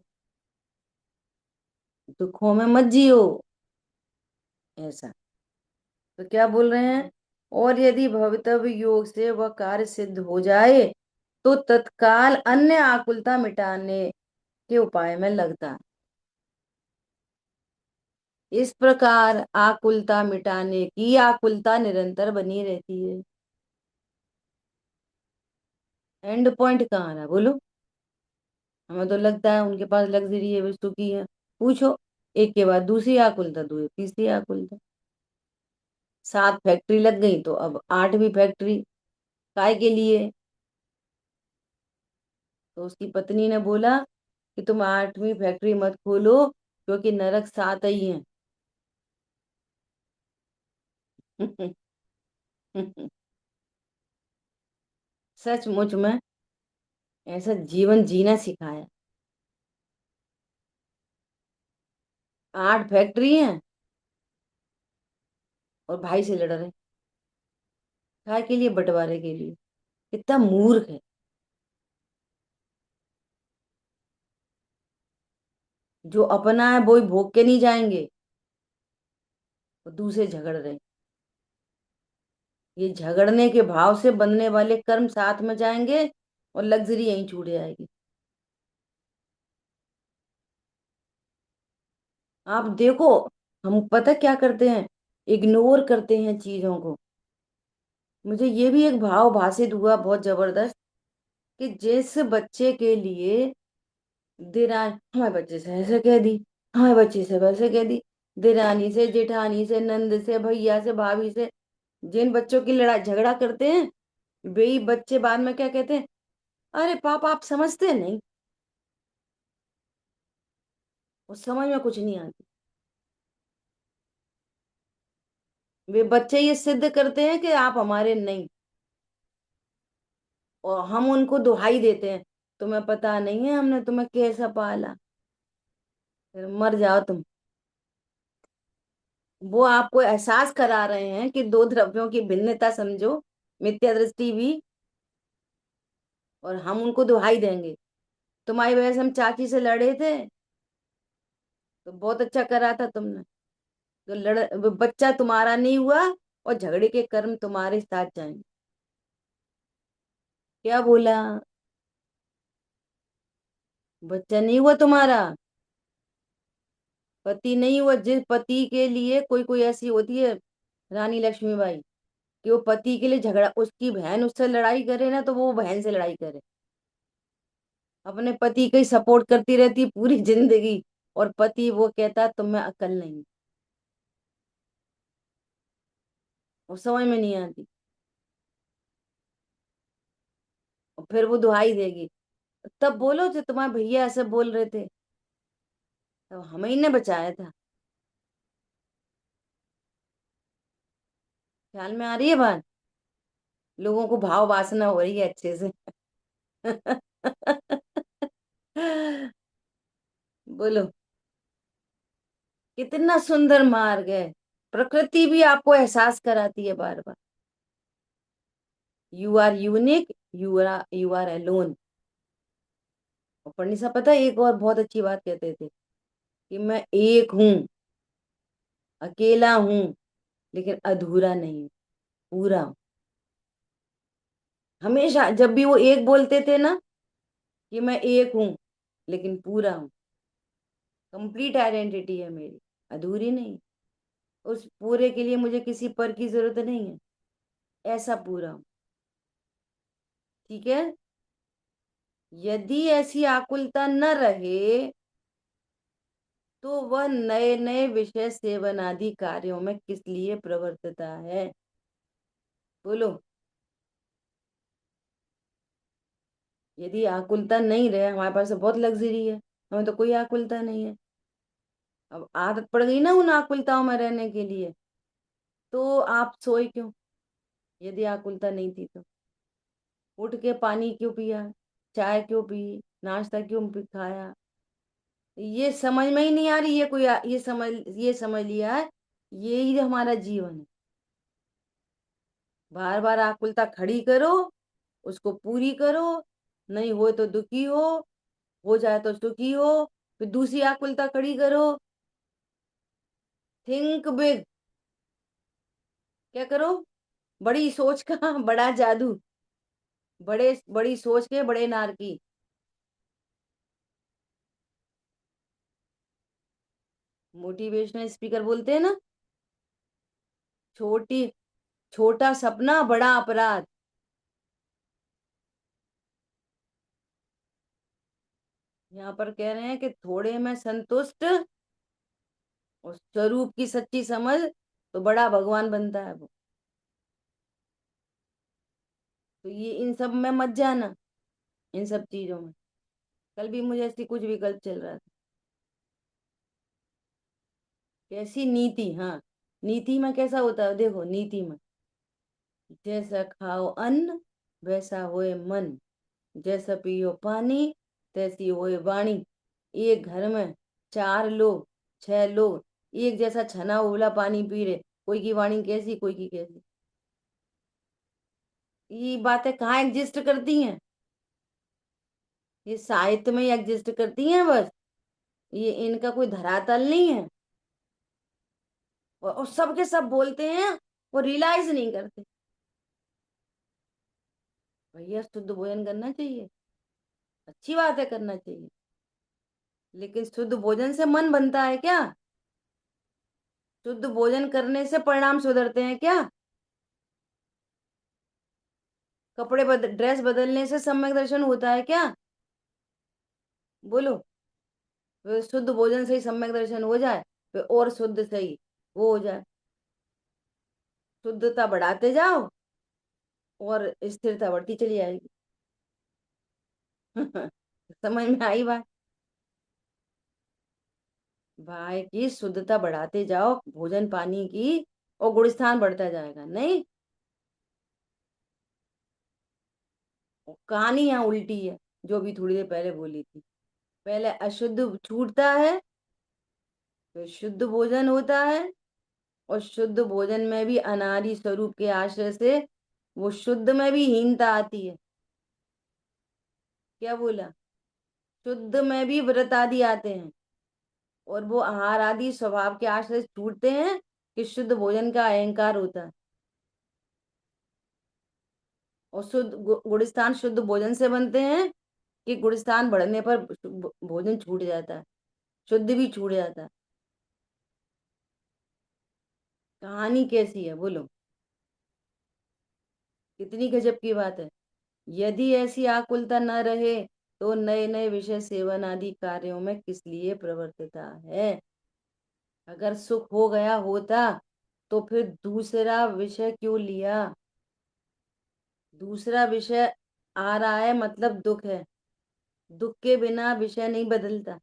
दुखों में मत जियो, ऐसा। तो क्या बोल रहे हैं? और यदि भवितव्य योग से वह कार्य सिद्ध हो जाए तो तत्काल अन्य आकुलता मिटाने के उपाय में लगता है। इस प्रकार आकुलता मिटाने की आकुलता निरंतर बनी रहती है। एंड पॉइंट कहाँ रहा बोलो। हमें तो लगता है उनके पास लग्जरी है, वे सुखी है। पूछो, एक के बाद दूसरी आकुलता, तीसरी आकुलता। 7 फैक्ट्री लग गई तो अब 8वीं फैक्ट्री काय के लिए। तो उसकी पत्नी ने बोला कि तुम 8वीं फैक्ट्री मत खोलो, क्योंकि नरक 7 ही है। सचमुच में ऐसा जीवन जीना सिखाया। 8 फैक्ट्री हैं और भाई से लड़ रहे, काय के लिए, बंटवारे के लिए। कितना मूर्ख है। जो अपना है वो ही भोग के नहीं जाएंगे, वो दूसरे झगड़ रहे। ये झगड़ने के भाव से बनने वाले कर्म साथ में जाएंगे और लग्जरी यहीं छूट जाएगी। आप देखो, हम पता क्या करते हैं, इग्नोर करते हैं चीजों को। मुझे ये भी एक भाव भाषित हुआ बहुत जबरदस्त, कि जिस बच्चे के लिए दिरानी हमारे बच्चे से ऐसे कह दी, हमारे बच्चे से वैसे कह दी, दिरानी से, जेठानी से, नंद से, भैया से, भाभी से, जिन बच्चों की लड़ाई झगड़ा करते हैं, वही बच्चे बाद में क्या कहते हैं, अरे पापा आप समझते नहीं। उस समझ में कुछ नहीं आती। वे बच्चे ये सिद्ध करते हैं कि आप हमारे नहीं, और हम उनको दुहाई देते हैं, तुम्हें पता नहीं है हमने तुम्हें कैसा पाला, फिर मर जाओ तुम। वो आपको एहसास करा रहे हैं कि दो द्रव्यों की भिन्नता समझो, मिथ्या दृष्टि भी, और हम उनको दुहाई देंगे। तुम्हारी वजह से हम चाची से लड़े थे, तो बहुत अच्छा करा था तुमने। तो वो बच्चा तुम्हारा नहीं हुआ, और झगड़े के कर्म तुम्हारे साथ जाएंगे। क्या बोला, बच्चा नहीं हुआ तुम्हारा, पति नहीं हुआ। जिस पति के लिए कोई कोई ऐसी होती है, रानी लक्ष्मीबाई, कि वो पति के लिए झगड़ा, उसकी बहन उससे लड़ाई करे ना, तो वो बहन से लड़ाई करे, अपने पति का ही सपोर्ट करती रहती है पूरी जिंदगी, और पति वो कहता है तुम्हें अकल नहीं। वो समझ में नहीं आती, और फिर वो दुहाई देगी। तब बोलो जो तुम्हारे भैया ऐसे बोल रहे थे, तब हमें ही ने बचाया था। ख्याल में आ रही है बात। लोगों को भाव वासना हो रही है अच्छे से। बोलो, कितना सुंदर मार्ग है। प्रकृति भी आपको एहसास कराती है बार बार, you are unique, you are alone. और पंडित पता है एक और बहुत अच्छी बात कहते थे, कि मैं एक हूं, अकेला हूं, लेकिन अधूरा नहीं, पूरा हूं। हमेशा जब भी वो एक बोलते थे ना, कि मैं एक हूं लेकिन पूरा हूं, कंप्लीट आइडेंटिटी है मेरी, अधूरी नहीं। उस पूरे के लिए मुझे किसी पर की जरूरत नहीं है, ऐसा पूरा हूं। ठीक है। यदि ऐसी आकुलता न रहे, तो वह नए नए विषय सेवन आदि कार्यों में किस लिए प्रवर्तता है। बोलो, यदि आकुलता नहीं रहे, हमारे पास तो बहुत लग्जरी है, हमें तो कोई आकुलता नहीं है। अब आदत पड़ गई ना उन आकुलताओं में रहने के लिए, तो आप सोए क्यों, यदि आकुलता नहीं थी तो। उठ के पानी क्यों पिया, चाय क्यों पी, नाश्ता क्यों खाया। ये समझ में ही नहीं आ रही, ये समझ लिया है, ये ही हमारा जीवन है। बार बार आकुलता खड़ी करो, उसको पूरी करो, नहीं हो तो दुखी हो जाए तो सुखी हो, फिर दूसरी आकुलता खड़ी करो। Think big. क्या करो, बड़ी सोच का बड़ा जादू, बड़ी सोच के बड़े नारकी। की। । । । । । । । । । । । । । । । । । । । । । । । । । । । । । । । । । । । । । । । । । । । । । । । । । । । । । । । मोटिवेशनल स्पीकर बोलते हैं ना। छोटी छोटा सपना बड़ा अपराध। यहाँ पर कह रहे हैं कि थोड़े में संतुष्ट और स्वरूप की सच्ची समझ तो बड़ा भगवान बनता है वो। तो ये इन सब में मत जाना, इन सब चीजों में। कल भी मुझे ऐसी कुछ विकल्प चल रहा था। कैसी नीति, हाँ। नीति में कैसा होता है देखो, नीति में जैसा खाओ अन्न वैसा होए मन, जैसा पियो पानी तैसी होए वाणी। एक घर में चार लोग, छह लोग एक जैसा छना उबला पानी पी रहे, कोई की वाणी कैसी, कोई की कैसी। ये बातें कहाँ एग्जिस्ट करती हैं? ये साहित्य में एग्जिस्ट करती हैं बस। ये इनका कोई धरातल नहीं है। और सब के सब बोलते हैं, वो रियलाइज नहीं करते। भैया शुद्ध भोजन करना चाहिए, अच्छी बात है, करना चाहिए। लेकिन शुद्ध भोजन से मन बनता है क्या? शुद्ध भोजन करने से परिणाम सुधरते हैं क्या? ड्रेस बदलने से सम्यक दर्शन होता है क्या? बोलो। फिर शुद्ध भोजन से ही सम्यक दर्शन हो जाए, फिर और शुद्ध से ही वो हो जाए। शुद्धता बढ़ाते जाओ और स्थिरता बढ़ती चली आएगी। समझ में आई बात? भाई की शुद्धता बढ़ाते जाओ भोजन पानी की, और गुण स्थान बढ़ता जाएगा नहीं। कहानी यहाँ उल्टी है, जो भी थोड़ी देर पहले बोली थी। पहले अशुद्ध छूटता है, फिर शुद्ध भोजन होता है। और शुद्ध भोजन में भी अनादि स्वरूप के आश्रय से वो शुद्ध में भी हीनता आती है। क्या बोला? शुद्ध में भी व्रत आदि आते हैं, और वो आहार आदि स्वभाव के आश्रय से छूटते हैं कि शुद्ध भोजन का अहंकार होता है। और शुद्ध गुणस्थान शुद्ध भोजन से बनते हैं कि गुणस्थान बढ़ने पर भोजन छूट जाता है, शुद्ध भी छूट जाता है। कहानी कैसी है बोलो? कितनी गजब की बात है। यदि ऐसी आकुलता न रहे तो नए नए विषय सेवन आदि कार्यों में किस लिए प्रवर्तता है? अगर सुख हो गया होता तो फिर दूसरा विषय क्यों लिया? दूसरा विषय आ रहा है मतलब दुख है। दुख के बिना विषय नहीं बदलता।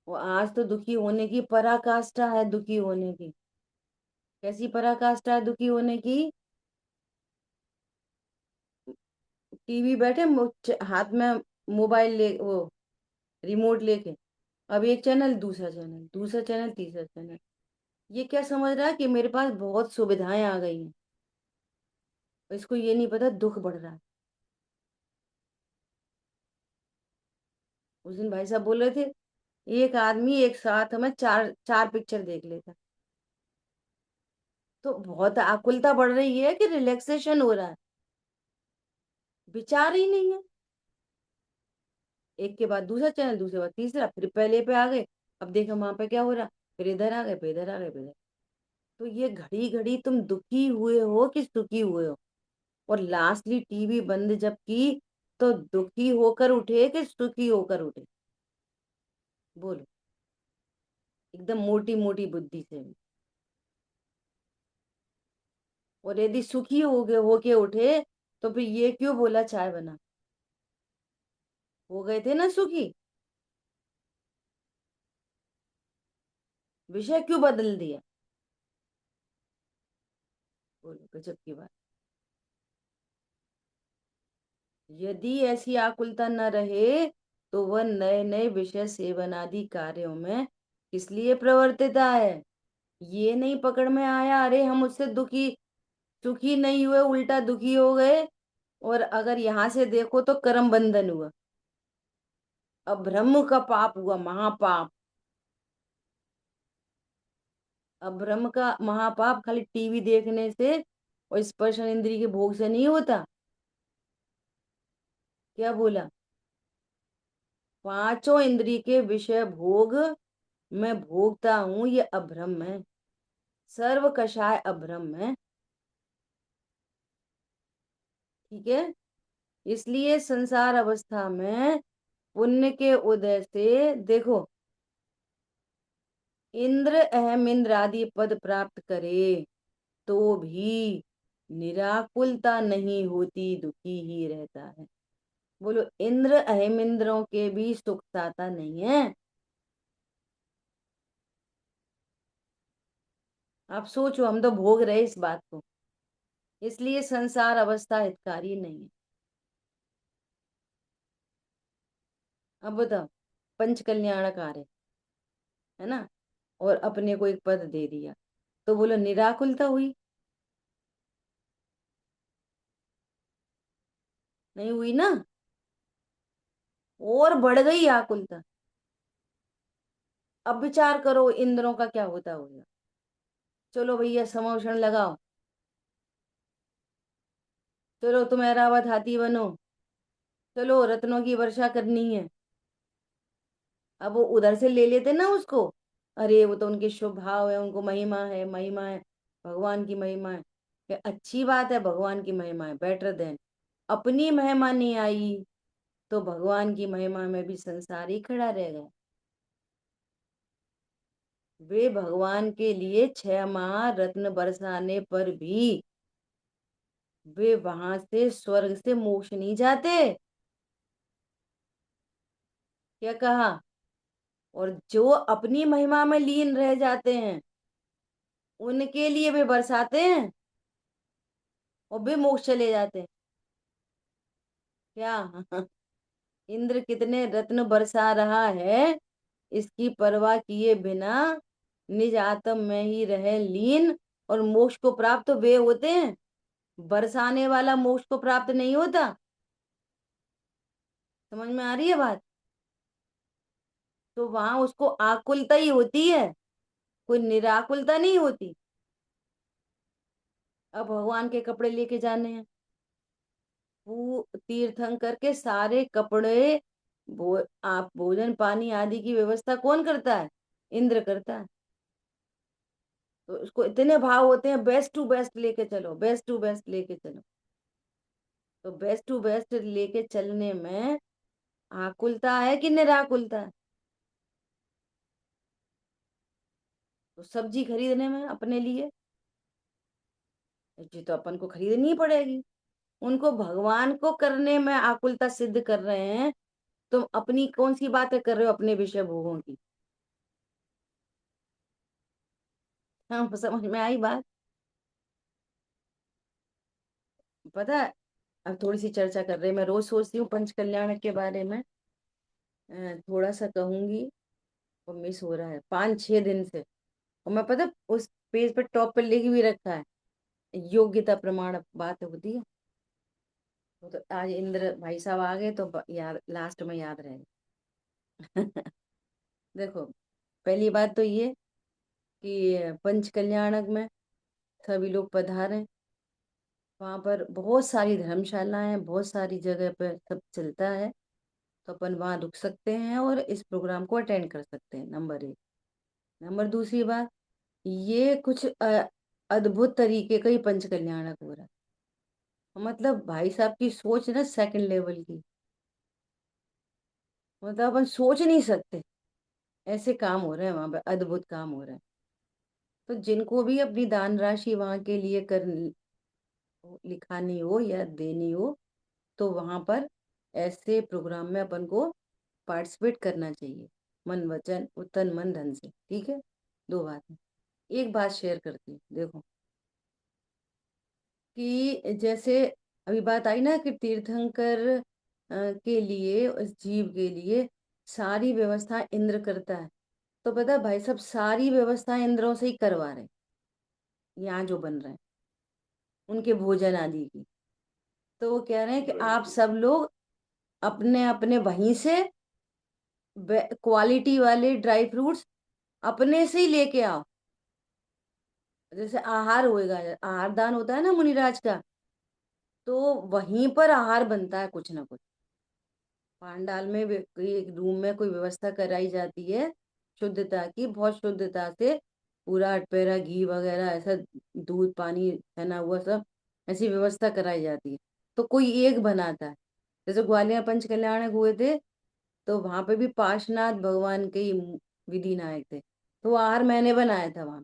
वो आज तो दुखी होने की पराकाष्ठा है, दुखी होने की। कैसी पराकाष्ठा है दुखी होने की? टीवी बैठे हाथ में मोबाइल ले, वो रिमोट लेके, अब एक चैनल, दूसरा चैनल, दूसरा चैनल, तीसरा चैनल। ये क्या समझ रहा है कि मेरे पास बहुत सुविधाएं आ गई हैं? इसको ये नहीं पता दुख बढ़ रहा है। उस दिन भाई साहब बोल रहे थे एक आदमी एक साथ में चार चार पिक्चर देख लेता। तो बहुत आकुलता बढ़ रही है कि रिलैक्सेशन हो रहा है? विचार ही नहीं है। एक के बाद दूसरा चैनल, दूसरे बाद तीसरा, फिर पहले पे आ गए। अब देखो वहां पे क्या हो रहा, फिर इधर आ गए, फिर इधर आ गए, फिर इधर। तो ये घड़ी घड़ी तुम दुखी हुए हो कि सुखी हुए हो? और लास्टली टीवी बंद जब की तो दुखी होकर उठे कि सुखी होकर उठे? बोलो। एकदम मोटी मोटी बुद्धि से। और यदि सुखी हो गए होके उठे तो फिर ये क्यों बोला चाय बना? हो गए थे ना सुखी, विषय क्यों बदल दिया? बोलो, गजब की बात। यदि ऐसी आकुलता न रहे तो वह नए नए विषय सेवन आदि कार्यों में किस लिए प्रवर्तित है? ये नहीं पकड़ में आया, अरे हम उससे दुखी सुखी नहीं हुए, उल्टा दुखी हो गए। और अगर यहाँ से देखो तो कर्म बंधन हुआ, अब ब्रह्म का पाप हुआ, महापाप। अब ब्रह्म का महापाप खाली टीवी देखने से और स्पर्श इंद्रिय के भोग से नहीं होता। क्या बोला? पांचों इंद्रिय के विषय भोग मैं भोगता हूं, ये अभ्रम है। सर्व कषाय अभ्रम है। ठीक है। इसलिए संसार अवस्था में पुण्य के उदय से देखो, इंद्र अहम इंद्र आदि पद प्राप्त करे तो भी निराकुलता नहीं होती, दुखी ही रहता है। बोलो, इंद्र अहम इंद्रों के भी सुख साता नहीं है। आप सोचो, हम तो भोग रहे इस बात को। इसलिए संसार अवस्था हितकारी नहीं है। अब बताओ, पंच कल्याणकार है ना, और अपने को एक पद दे दिया, तो बोलो निराकुलता हुई? नहीं हुई ना, और बढ़ गई आकुलता। अब विचार करो इंद्रों का क्या होता होगा। चलो भैया समोषण लगाओ, चलो तुम ऐरावत हाथी बनो, चलो रत्नों की वर्षा करनी है। अब वो उधर से ले लेते ना उसको, अरे वो तो उनके शुभ भाव है, उनको महिमा है, महिमा है, भगवान की महिमा है। ये अच्छी बात है, भगवान की महिमा है, बेटर देन अपनी महिमा नहीं आई तो भगवान की महिमा में भी संसार ही खड़ा रह गया। वे भगवान के लिए 6 माह रत्न बरसाने पर भी वे वहां से स्वर्ग से मोक्ष नहीं जाते। क्या कहा? और जो अपनी महिमा में लीन रह जाते हैं उनके लिए वे बरसाते हैं और वे मोक्ष चले जाते हैं। क्या? इंद्र कितने रत्न बरसा रहा है इसकी परवाह किए बिना निज आत्म में ही रहे लीन, और मोक्ष को प्राप्त वे होते हैं, बरसाने वाला मोक्ष को प्राप्त नहीं होता। समझ में आ रही है बात? तो वहां उसको आकुलता ही होती है, कोई निराकुलता नहीं होती। अब भगवान के कपड़े लेके जाने हैं, वो तीर्थंकर के सारे कपड़े, आप भोजन पानी आदि की व्यवस्था कौन करता है? इंद्र करता है। तो उसको इतने भाव होते हैं, बेस्ट टू बेस्ट लेके चलो, बेस्ट टू बेस्ट लेके चलो। तो बेस्ट टू बेस्ट लेके चलने में आकुलता है कि निराकुलता है? तो सब्जी खरीदने में अपने लिए, जी तो अपन को खरीदनी ही पड़ेगी। उनको भगवान को करने में आकुलता सिद्ध कर रहे हैं, तुम अपनी कौन सी बातें कर रहे हो अपने विषय भोगों की? हाँ, समझ में आई बात? पता है, अब थोड़ी सी चर्चा कर रहे हैं, मैं रोज सोचती हूँ पंच कल्याण के बारे में, थोड़ा सा कहूंगी, और मिस हो रहा है 5-6 दिन से। और मैं पता उस पेज पे टॉप पे लिख भी रखा है, योग्यता प्रमाण बात होती है। वो तो आज इंद्र भाई साहब आ गए तो याद, लास्ट में याद रहेगा। देखो, पहली बात तो ये कि पंच कल्याणक में सभी लोग पधारें। वहां पर बहुत सारी धर्मशालाएं, बहुत सारी जगह पर सब चलता है, तो अपन वहां रुक सकते हैं और इस प्रोग्राम को अटेंड कर सकते हैं, नंबर 1। नंबर दूसरी बात, ये कुछ अद्भुत तरीके का ही पंच कल्याणक हो रहा है। मतलब भाई साहब की सोच ना सेकंड लेवल की, मतलब अपन सोच नहीं सकते ऐसे काम हो रहे हैं वहां पे, अद्भुत काम हो रहे हैं। तो जिनको भी अपनी दान राशि वहां के लिए कर लिखानी हो या देनी हो, तो वहां पर ऐसे प्रोग्राम में अपन को पार्टिसिपेट करना चाहिए, मन वचन तन मन धन से। ठीक है, 2 बात। एक बात शेयर करती हूँ, देखो कि जैसे अभी बात आई ना कि तीर्थंकर के लिए, उस जीव के लिए सारी व्यवस्था इंद्र करता है। तो पता है भाई साहब, सारी व्यवस्था इंद्रों से ही करवा रहे हैं यहाँ जो बन रहे हैं, उनके भोजन आदि की। तो वो कह रहे हैं कि आप सब लोग अपने अपने वहीं से क्वालिटी वाले ड्राई फ्रूट्स अपने से ही लेके आओ। जैसे आहार होएगा, आहार दान होता है ना मुनिराज का, तो वहीं पर आहार बनता है कुछ ना कुछ। पांडाल में कोई एक रूम में कोई व्यवस्था कराई जाती है शुद्धता की, बहुत शुद्धता से, पूरा अटपेरा घी वगैरह ऐसा, दूध पानी बना हुआ सब, ऐसी व्यवस्था कराई जाती है। तो कोई एक बनाता है। जैसे ग्वालियर पंच कल्याणक हुए थे, तो वहां पे भी पार्श्वनाथ भगवान के ही विधि नायक थे, तो वो आहार मैंने बनाया था वहां।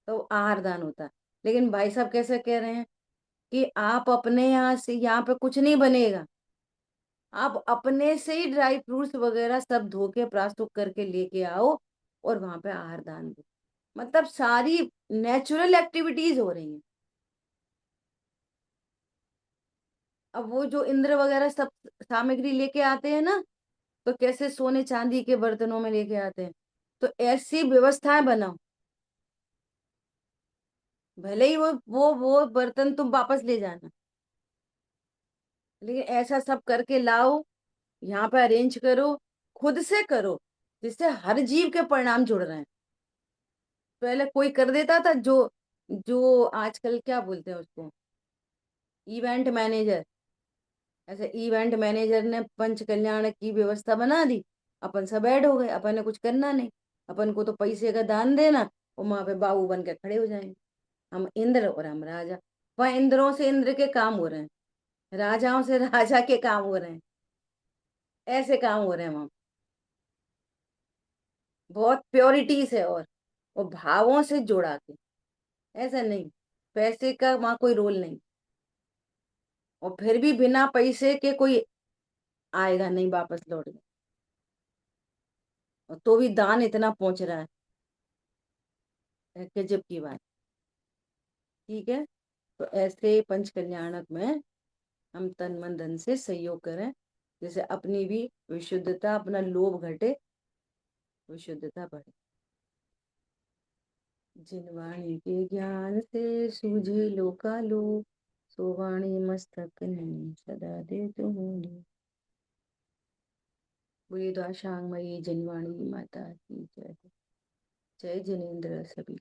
तो आहार दान होता है। लेकिन भाई साहब कैसे कह रहे हैं कि आप अपने यहाँ से, यहाँ पे कुछ नहीं बनेगा, आप अपने से ही ड्राई फ्रूट्स वगैरह सब धो के प्रस्तुत करके लेके आओ और वहां पे आहार दान दो। मतलब सारी नेचुरल एक्टिविटीज हो रही हैं। अब वो जो इंद्र वगैरह सब सामग्री लेके आते हैं ना, तो कैसे सोने चांदी के बर्तनों में लेके आते हैं। तो ऐसी व्यवस्थाएं बनाओ, भले ही वो बर्तन तुम वापस ले जाना, लेकिन ऐसा सब करके लाओ, यहाँ पे अरेंज करो, खुद से करो, जिससे हर जीव के परिणाम जुड़ रहे हैं। पहले कोई कर देता था, जो जो आजकल क्या बोलते हैं उसको, इवेंट मैनेजर। ऐसे इवेंट मैनेजर ने पंच कल्याण की व्यवस्था बना दी, अपन सब ऐड हो गए, अपन ने कुछ करना नहीं, अपन को तो पैसे का दान देना, और वहां पे बाबू बन के खड़े हो जाएंगे, हम इंद्र और हम राजा। वहां इंद्रों से इंद्र के काम हो रहे हैं, राजाओं से राजा के काम हो रहे हैं, ऐसे काम हो रहे हैं वहां। बहुत प्योरिटी से और भावों से जोड़ा के, ऐसा नहीं, पैसे का वहां कोई रोल नहीं। और फिर भी बिना पैसे के कोई आएगा नहीं वापस लौट के, और तो भी दान इतना पहुंच रहा है, गजब की बात। ठीक है, तो ऐसे पंच कल्याणक में हम तन मन धन से सहयोग करें, जैसे अपनी भी विशुद्धता, अपना लोभ घटे, विशुद्धता बढ़े। जिन वाणी के ज्ञान से सूझे लोकालो, सो वाणी मस्तक नहीं सदा दे तुम। बुरी द्वाशांग मई जनवाणी माता की जय। जय जिनेन्द्र सभी।